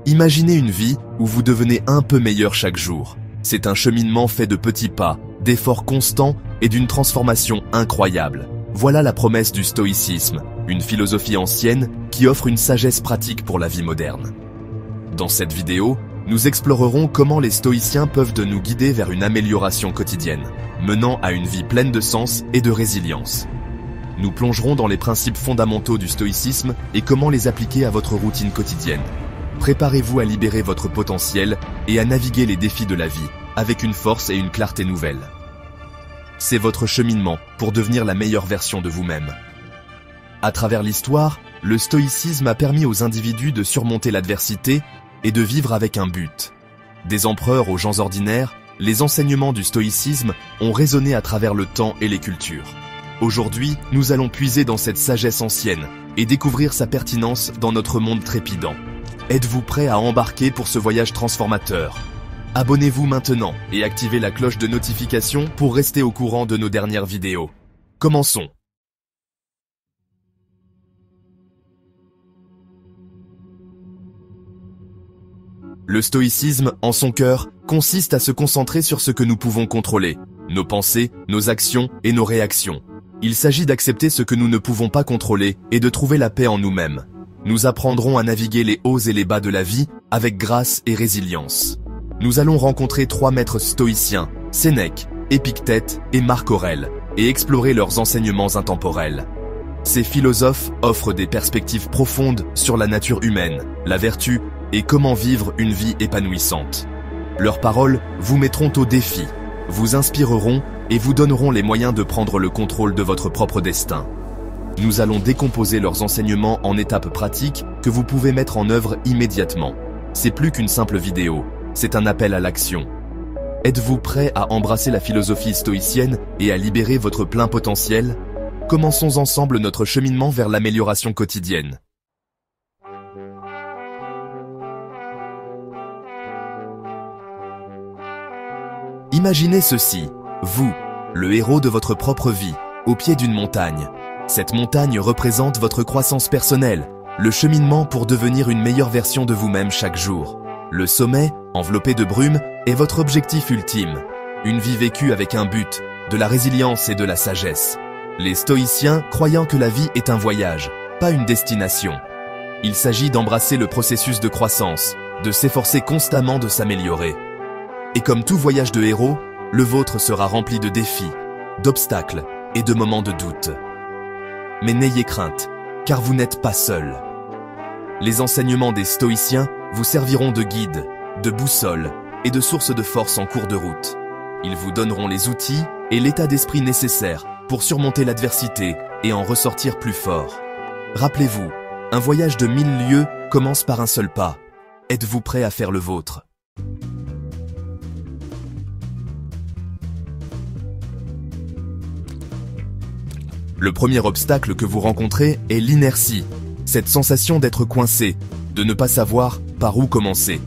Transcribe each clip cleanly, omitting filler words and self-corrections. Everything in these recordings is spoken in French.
Imaginez une vie où vous devenez un peu meilleur chaque jour. C'est un cheminement fait de petits pas, d'efforts constants et d'une transformation incroyable. Voilà la promesse du stoïcisme, une philosophie ancienne qui offre une sagesse pratique pour la vie moderne. Dans cette vidéo, nous explorerons comment les stoïciens peuvent nous guider vers une amélioration quotidienne, menant à une vie pleine de sens et de résilience. Nous plongerons dans les principes fondamentaux du stoïcisme et comment les appliquer à votre routine quotidienne. Préparez-vous à libérer votre potentiel et à naviguer les défis de la vie avec une force et une clarté nouvelles. C'est votre cheminement pour devenir la meilleure version de vous-même. À travers l'histoire, le stoïcisme a permis aux individus de surmonter l'adversité et de vivre avec un but. Des empereurs aux gens ordinaires, les enseignements du stoïcisme ont résonné à travers le temps et les cultures. Aujourd'hui, nous allons puiser dans cette sagesse ancienne et découvrir sa pertinence dans notre monde trépidant. Êtes-vous prêt à embarquer pour ce voyage transformateur? Abonnez-vous maintenant et activez la cloche de notification pour rester au courant de nos dernières vidéos. Commençons. Le stoïcisme, en son cœur, consiste à se concentrer sur ce que nous pouvons contrôler, nos pensées, nos actions et nos réactions. Il s'agit d'accepter ce que nous ne pouvons pas contrôler et de trouver la paix en nous-mêmes. Nous apprendrons à naviguer les hauts et les bas de la vie avec grâce et résilience. Nous allons rencontrer 3 maîtres stoïciens, Sénèque, Épictète et Marc Aurèle, et explorer leurs enseignements intemporels. Ces philosophes offrent des perspectives profondes sur la nature humaine, la vertu et comment vivre une vie épanouissante. Leurs paroles vous mettront au défi, vous inspireront et vous donneront les moyens de prendre le contrôle de votre propre destin. Nous allons décomposer leurs enseignements en étapes pratiques que vous pouvez mettre en œuvre immédiatement. C'est plus qu'une simple vidéo, c'est un appel à l'action. Êtes-vous prêt à embrasser la philosophie stoïcienne et à libérer votre plein potentiel? Commençons ensemble notre cheminement vers l'amélioration quotidienne. Imaginez ceci, vous, le héros de votre propre vie, au pied d'une montagne. Cette montagne représente votre croissance personnelle, le cheminement pour devenir une meilleure version de vous-même chaque jour. Le sommet, enveloppé de brume, est votre objectif ultime. Une vie vécue avec un but, de la résilience et de la sagesse. Les stoïciens croyant que la vie est un voyage, pas une destination. Il s'agit d'embrasser le processus de croissance, de s'efforcer constamment de s'améliorer. Et comme tout voyage de héros, le vôtre sera rempli de défis, d'obstacles et de moments de doute. Mais n'ayez crainte, car vous n'êtes pas seul. Les enseignements des stoïciens vous serviront de guide, de boussole et de source de force en cours de route. Ils vous donneront les outils et l'état d'esprit nécessaires pour surmonter l'adversité et en ressortir plus fort. Rappelez-vous, un voyage de 1000 lieues commence par un seul pas. Êtes-vous prêt à faire le vôtre? Le premier obstacle que vous rencontrez est l'inertie, cette sensation d'être coincé, de ne pas savoir par où commencer.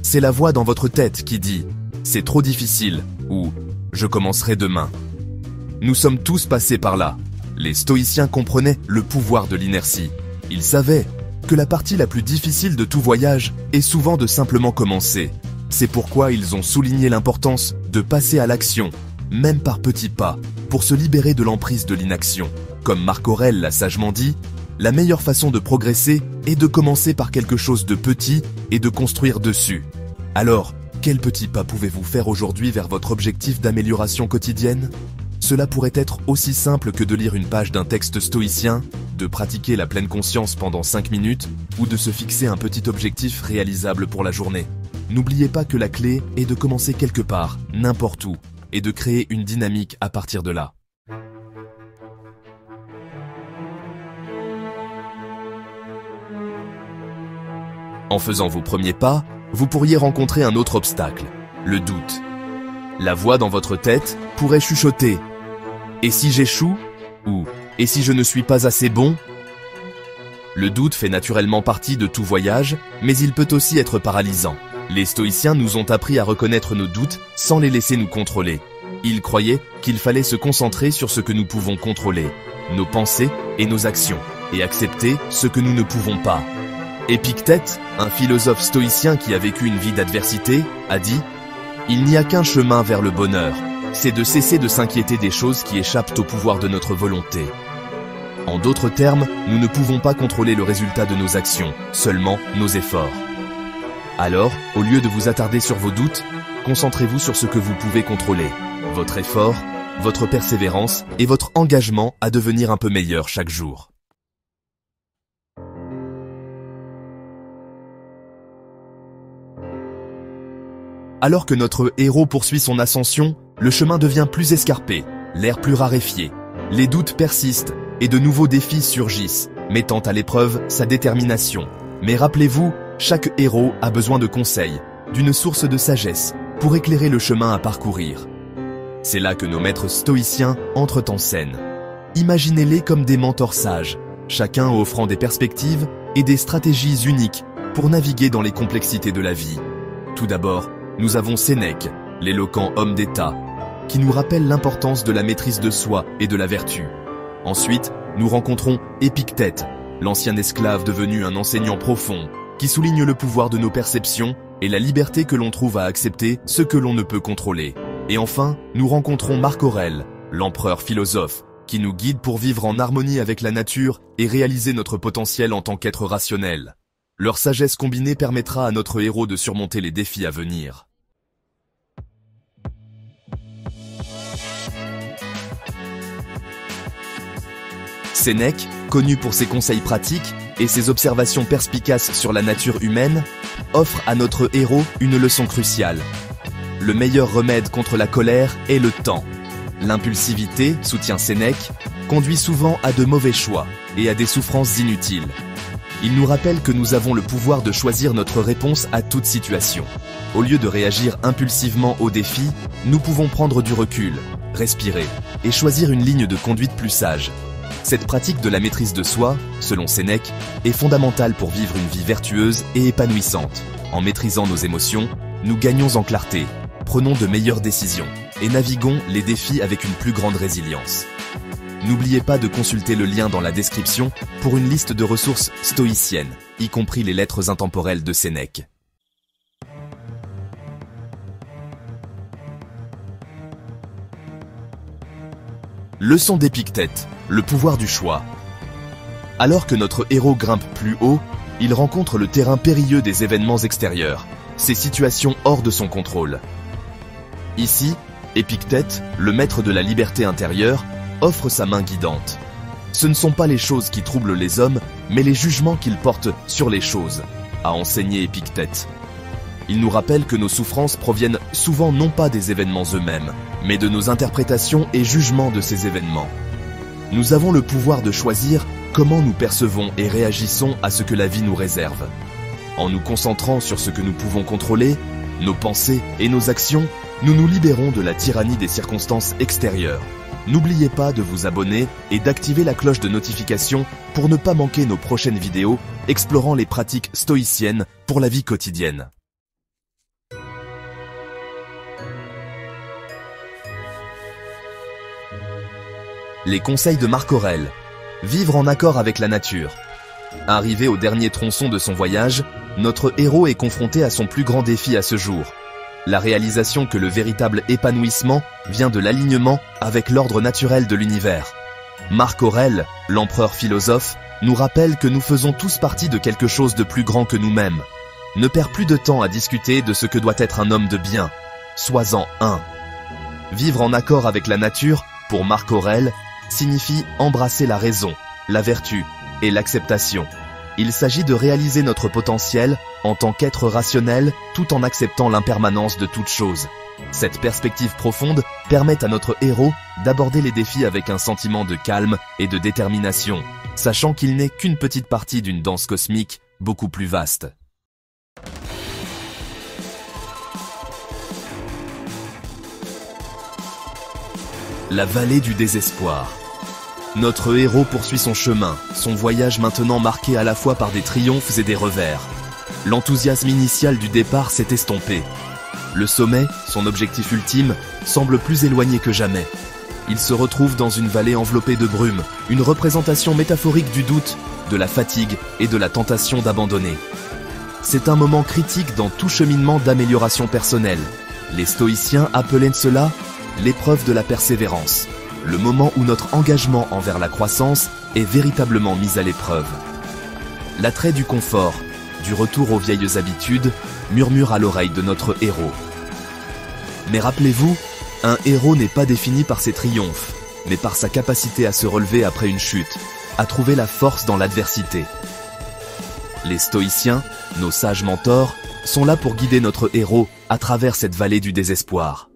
C'est la voix dans votre tête qui dit « c'est trop difficile » ou « je commencerai demain ». Nous sommes tous passés par là. Les stoïciens comprenaient le pouvoir de l'inertie. Ils savaient que la partie la plus difficile de tout voyage est souvent de simplement commencer. C'est pourquoi ils ont souligné l'importance de passer à l'action, même par petits pas, pour se libérer de l'emprise de l'inaction. Comme Marc Aurèle l'a sagement dit, la meilleure façon de progresser est de commencer par quelque chose de petit et de construire dessus. Alors, quel petit pas pouvez-vous faire aujourd'hui vers votre objectif d'amélioration quotidienne? Cela pourrait être aussi simple que de lire une page d'un texte stoïcien, de pratiquer la pleine conscience pendant 5 minutes ou de se fixer un petit objectif réalisable pour la journée. N'oubliez pas que la clé est de commencer quelque part, n'importe où, et de créer une dynamique à partir de là. En faisant vos premiers pas, vous pourriez rencontrer un autre obstacle, le doute. La voix dans votre tête pourrait chuchoter « Et si j'échoue ?» ou « Et si je ne suis pas assez bon ?» Le doute fait naturellement partie de tout voyage, mais il peut aussi être paralysant. Les stoïciens nous ont appris à reconnaître nos doutes sans les laisser nous contrôler. Ils croyaient qu'il fallait se concentrer sur ce que nous pouvons contrôler, nos pensées et nos actions, et accepter ce que nous ne pouvons pas. Épictète, un philosophe stoïcien qui a vécu une vie d'adversité, a dit « Il n'y a qu'un chemin vers le bonheur, c'est de cesser de s'inquiéter des choses qui échappent au pouvoir de notre volonté. » En d'autres termes, nous ne pouvons pas contrôler le résultat de nos actions, seulement nos efforts. Alors, au lieu de vous attarder sur vos doutes, concentrez-vous sur ce que vous pouvez contrôler, votre effort, votre persévérance et votre engagement à devenir un peu meilleur chaque jour. Alors que notre héros poursuit son ascension, le chemin devient plus escarpé, l'air plus raréfié, les doutes persistent et de nouveaux défis surgissent, mettant à l'épreuve sa détermination. Mais rappelez-vous, chaque héros a besoin de conseils, d'une source de sagesse, pour éclairer le chemin à parcourir. C'est là que nos maîtres stoïciens entrent en scène. Imaginez-les comme des mentors sages, chacun offrant des perspectives et des stratégies uniques pour naviguer dans les complexités de la vie. Tout d'abord, nous avons Sénèque, l'éloquent homme d'État, qui nous rappelle l'importance de la maîtrise de soi et de la vertu. Ensuite, nous rencontrons Épictète, l'ancien esclave devenu un enseignant profond, qui souligne le pouvoir de nos perceptions et la liberté que l'on trouve à accepter ce que l'on ne peut contrôler. Et enfin, nous rencontrons Marc Aurèle, l'empereur philosophe, qui nous guide pour vivre en harmonie avec la nature et réaliser notre potentiel en tant qu'être rationnel. Leur sagesse combinée permettra à notre héros de surmonter les défis à venir. Sénèque, connu pour ses conseils pratiques et ses observations perspicaces sur la nature humaine, offre à notre héros une leçon cruciale. Le meilleur remède contre la colère est le temps. L'impulsivité, soutient Sénèque, conduit souvent à de mauvais choix et à des souffrances inutiles. Il nous rappelle que nous avons le pouvoir de choisir notre réponse à toute situation. Au lieu de réagir impulsivement aux défis, nous pouvons prendre du recul, respirer et choisir une ligne de conduite plus sage. Cette pratique de la maîtrise de soi, selon Sénèque, est fondamentale pour vivre une vie vertueuse et épanouissante. En maîtrisant nos émotions, nous gagnons en clarté, prenons de meilleures décisions et naviguons les défis avec une plus grande résilience. N'oubliez pas de consulter le lien dans la description pour une liste de ressources stoïciennes, y compris les lettres intemporelles de Sénèque. Leçon d'Épictète, le pouvoir du choix. Alors que notre héros grimpe plus haut, il rencontre le terrain périlleux des événements extérieurs, ces situations hors de son contrôle. Ici, Épictète, le maître de la liberté intérieure, offre sa main guidante. Ce ne sont pas les choses qui troublent les hommes, mais les jugements qu'ils portent sur les choses, a enseigné Épictète. Il nous rappelle que nos souffrances proviennent souvent non pas des événements eux-mêmes, mais de nos interprétations et jugements de ces événements. Nous avons le pouvoir de choisir comment nous percevons et réagissons à ce que la vie nous réserve. En nous concentrant sur ce que nous pouvons contrôler, nos pensées et nos actions, nous nous libérons de la tyrannie des circonstances extérieures. N'oubliez pas de vous abonner et d'activer la cloche de notification pour ne pas manquer nos prochaines vidéos explorant les pratiques stoïciennes pour la vie quotidienne. Les conseils de Marc Aurèle. Vivre en accord avec la nature. Arrivé au dernier tronçon de son voyage, notre héros est confronté à son plus grand défi à ce jour. La réalisation que le véritable épanouissement vient de l'alignement avec l'ordre naturel de l'univers. Marc Aurèle, l'empereur philosophe, nous rappelle que nous faisons tous partie de quelque chose de plus grand que nous-mêmes. Ne perds plus de temps à discuter de ce que doit être un homme de bien. Sois-en un. Vivre en accord avec la nature, pour Marc Aurèle, signifie embrasser la raison, la vertu et l'acceptation. Il s'agit de réaliser notre potentiel en tant qu'être rationnel tout en acceptant l'impermanence de toute chose. Cette perspective profonde permet à notre héros d'aborder les défis avec un sentiment de calme et de détermination, sachant qu'il n'est qu'une petite partie d'une danse cosmique beaucoup plus vaste. La vallée du désespoir. Notre héros poursuit son chemin, son voyage maintenant marqué à la fois par des triomphes et des revers. L'enthousiasme initial du départ s'est estompé. Le sommet, son objectif ultime, semble plus éloigné que jamais. Il se retrouve dans une vallée enveloppée de brume, une représentation métaphorique du doute, de la fatigue et de la tentation d'abandonner. C'est un moment critique dans tout cheminement d'amélioration personnelle. Les stoïciens appelaient cela l'épreuve de la persévérance, le moment où notre engagement envers la croissance est véritablement mis à l'épreuve. L'attrait du confort, du retour aux vieilles habitudes, murmure à l'oreille de notre héros. Mais rappelez-vous, un héros n'est pas défini par ses triomphes, mais par sa capacité à se relever après une chute, à trouver la force dans l'adversité. Les stoïciens, nos sages mentors, sont là pour guider notre héros à travers cette vallée du désespoir.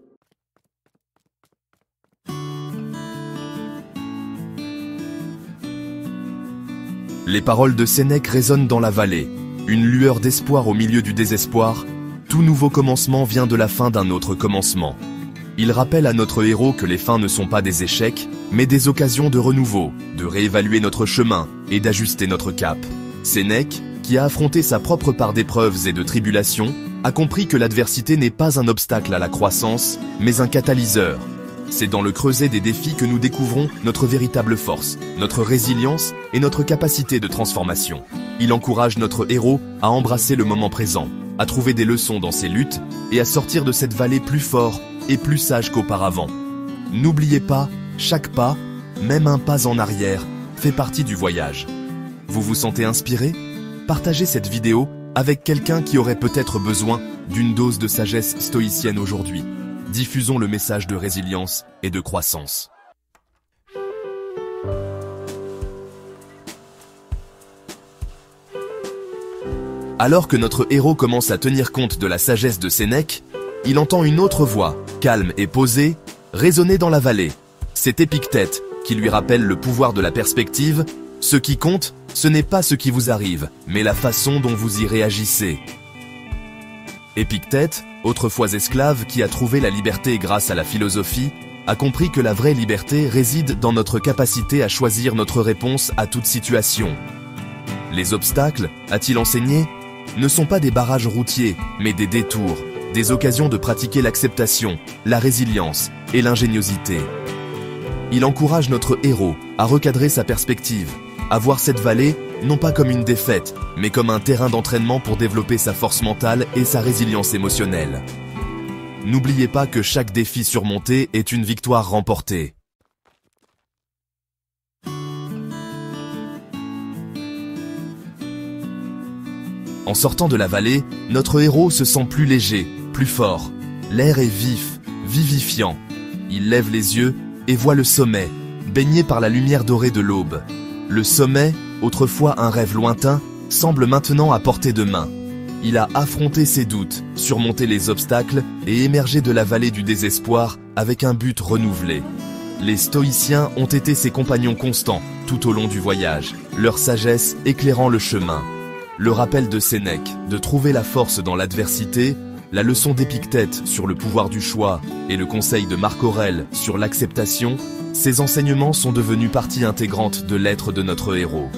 Les paroles de Sénèque résonnent dans la vallée, une lueur d'espoir au milieu du désespoir. Tout nouveau commencement vient de la fin d'un autre commencement. Il rappelle à notre héros que les fins ne sont pas des échecs, mais des occasions de renouveau, de réévaluer notre chemin et d'ajuster notre cap. Sénèque, qui a affronté sa propre part d'épreuves et de tribulations, a compris que l'adversité n'est pas un obstacle à la croissance, mais un catalyseur. C'est dans le creuset des défis que nous découvrons notre véritable force, notre résilience et notre capacité de transformation. Il encourage notre héros à embrasser le moment présent, à trouver des leçons dans ses luttes et à sortir de cette vallée plus fort et plus sage qu'auparavant. N'oubliez pas, chaque pas, même un pas en arrière, fait partie du voyage. Vous vous sentez inspiré? Partagez cette vidéo avec quelqu'un qui aurait peut-être besoin d'une dose de sagesse stoïcienne aujourd'hui. Diffusons le message de résilience et de croissance. Alors que notre héros commence à tenir compte de la sagesse de Sénèque, il entend une autre voix, calme et posée, résonner dans la vallée. C'est Épictète qui lui rappelle le pouvoir de la perspective. Ce qui compte, ce n'est pas ce qui vous arrive, mais la façon dont vous y réagissez. Épictète, autrefois esclave qui a trouvé la liberté grâce à la philosophie, a compris que la vraie liberté réside dans notre capacité à choisir notre réponse à toute situation. Les obstacles, a-t-il enseigné, ne sont pas des barrages routiers, mais des détours, des occasions de pratiquer l'acceptation, la résilience et l'ingéniosité. Il encourage notre héros à recadrer sa perspective, à voir cette vallée non pas comme une défaite, mais comme un terrain d'entraînement pour développer sa force mentale et sa résilience émotionnelle. N'oubliez pas que chaque défi surmonté est une victoire remportée. En sortant de la vallée, notre héros se sent plus léger, plus fort. L'air est vif, vivifiant. Il lève les yeux et voit le sommet, baigné par la lumière dorée de l'aube. Le sommet, autrefois un rêve lointain, semble maintenant à portée de main. Il a affronté ses doutes, surmonté les obstacles et émergé de la vallée du désespoir avec un but renouvelé. Les stoïciens ont été ses compagnons constants tout au long du voyage, leur sagesse éclairant le chemin. Le rappel de Sénèque de trouver la force dans l'adversité, la leçon d'Épictète sur le pouvoir du choix et le conseil de Marc Aurèle sur l'acceptation, ces enseignements sont devenus partie intégrante de l'être de notre héros.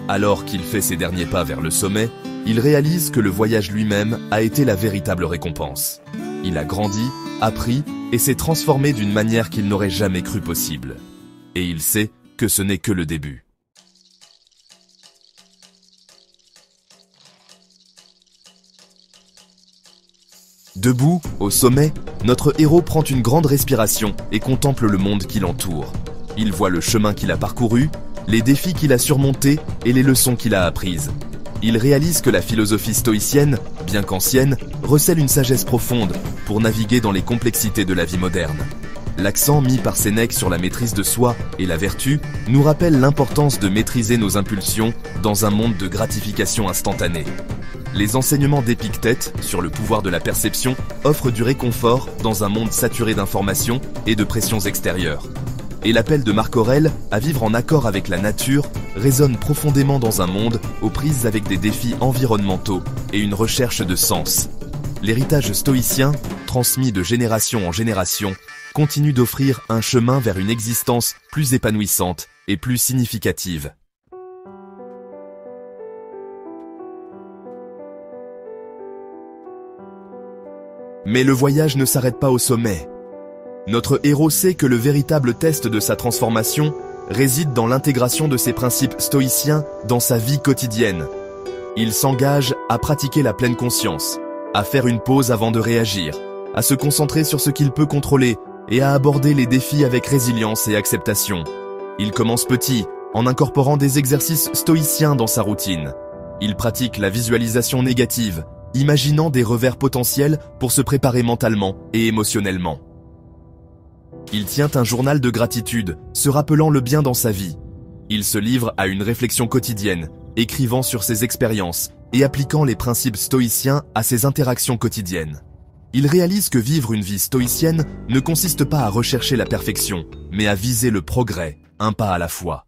Alors qu'il fait ses derniers pas vers le sommet, il réalise que le voyage lui-même a été la véritable récompense. Il a grandi, appris et s'est transformé d'une manière qu'il n'aurait jamais cru possible. Et il sait que ce n'est que le début. Debout, au sommet, notre héros prend une grande respiration et contemple le monde qui l'entoure. Il voit le chemin qu'il a parcouru, les défis qu'il a surmontés et les leçons qu'il a apprises. Il réalise que la philosophie stoïcienne, bien qu'ancienne, recèle une sagesse profonde pour naviguer dans les complexités de la vie moderne. L'accent mis par Sénèque sur la maîtrise de soi et la vertu nous rappelle l'importance de maîtriser nos impulsions dans un monde de gratification instantanée. Les enseignements d'Épictète sur le pouvoir de la perception offrent du réconfort dans un monde saturé d'informations et de pressions extérieures. Et l'appel de Marc Aurèle à vivre en accord avec la nature résonne profondément dans un monde aux prises avec des défis environnementaux et une recherche de sens. L'héritage stoïcien, transmis de génération en génération, continue d'offrir un chemin vers une existence plus épanouissante et plus significative. Mais le voyage ne s'arrête pas au sommet. Notre héros sait que le véritable test de sa transformation réside dans l'intégration de ces principes stoïciens dans sa vie quotidienne. Il s'engage à pratiquer la pleine conscience, à faire une pause avant de réagir, à se concentrer sur ce qu'il peut contrôler et à aborder les défis avec résilience et acceptation. Il commence petit, en incorporant des exercices stoïciens dans sa routine. Il pratique la visualisation négative, imaginant des revers potentiels pour se préparer mentalement et émotionnellement. Il tient un journal de gratitude, se rappelant le bien dans sa vie. Il se livre à une réflexion quotidienne, écrivant sur ses expériences et appliquant les principes stoïciens à ses interactions quotidiennes. Il réalise que vivre une vie stoïcienne ne consiste pas à rechercher la perfection, mais à viser le progrès, un pas à la fois.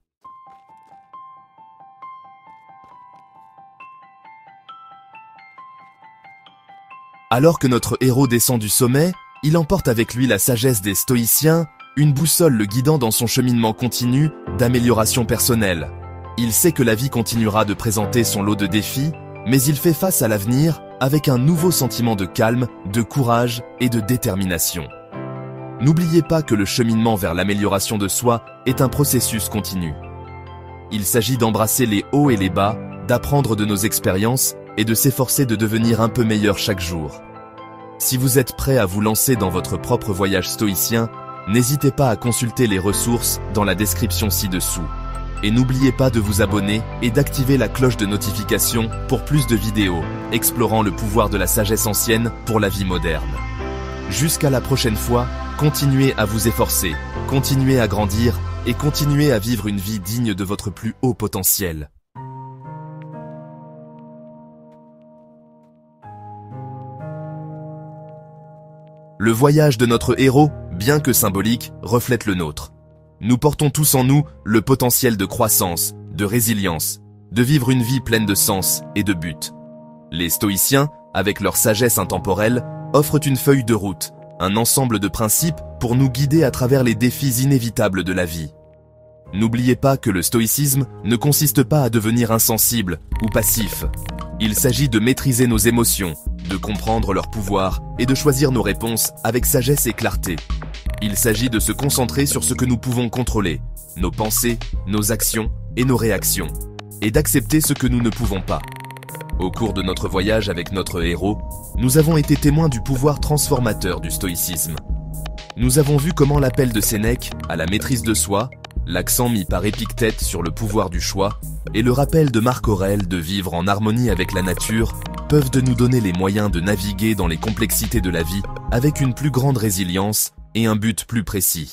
Alors que notre héros descend du sommet, il emporte avec lui la sagesse des stoïciens, une boussole le guidant dans son cheminement continu d'amélioration personnelle. Il sait que la vie continuera de présenter son lot de défis, mais il fait face à l'avenir avec un nouveau sentiment de calme, de courage et de détermination. N'oubliez pas que le cheminement vers l'amélioration de soi est un processus continu. Il s'agit d'embrasser les hauts et les bas, d'apprendre de nos expériences et de s'efforcer de devenir un peu meilleur chaque jour. Si vous êtes prêt à vous lancer dans votre propre voyage stoïcien, n'hésitez pas à consulter les ressources dans la description ci-dessous. Et n'oubliez pas de vous abonner et d'activer la cloche de notification pour plus de vidéos explorant le pouvoir de la sagesse ancienne pour la vie moderne. Jusqu'à la prochaine fois, continuez à vous efforcer, continuez à grandir et continuez à vivre une vie digne de votre plus haut potentiel. Le voyage de notre héros, bien que symbolique, reflète le nôtre. Nous portons tous en nous le potentiel de croissance, de résilience, de vivre une vie pleine de sens et de but. Les stoïciens, avec leur sagesse intemporelle, offrent une feuille de route, un ensemble de principes pour nous guider à travers les défis inévitables de la vie. N'oubliez pas que le stoïcisme ne consiste pas à devenir insensible ou passif. Il s'agit de maîtriser nos émotions, de comprendre leur pouvoir et de choisir nos réponses avec sagesse et clarté. Il s'agit de se concentrer sur ce que nous pouvons contrôler, nos pensées, nos actions et nos réactions, et d'accepter ce que nous ne pouvons pas. Au cours de notre voyage avec notre héros, nous avons été témoins du pouvoir transformateur du stoïcisme. Nous avons vu comment l'appel de Sénèque à la maîtrise de soi, l'accent mis par Épictète sur le pouvoir du choix, et le rappel de Marc Aurèle de vivre en harmonie avec la nature peuvent de nous donner les moyens de naviguer dans les complexités de la vie avec une plus grande résilience et un but plus précis.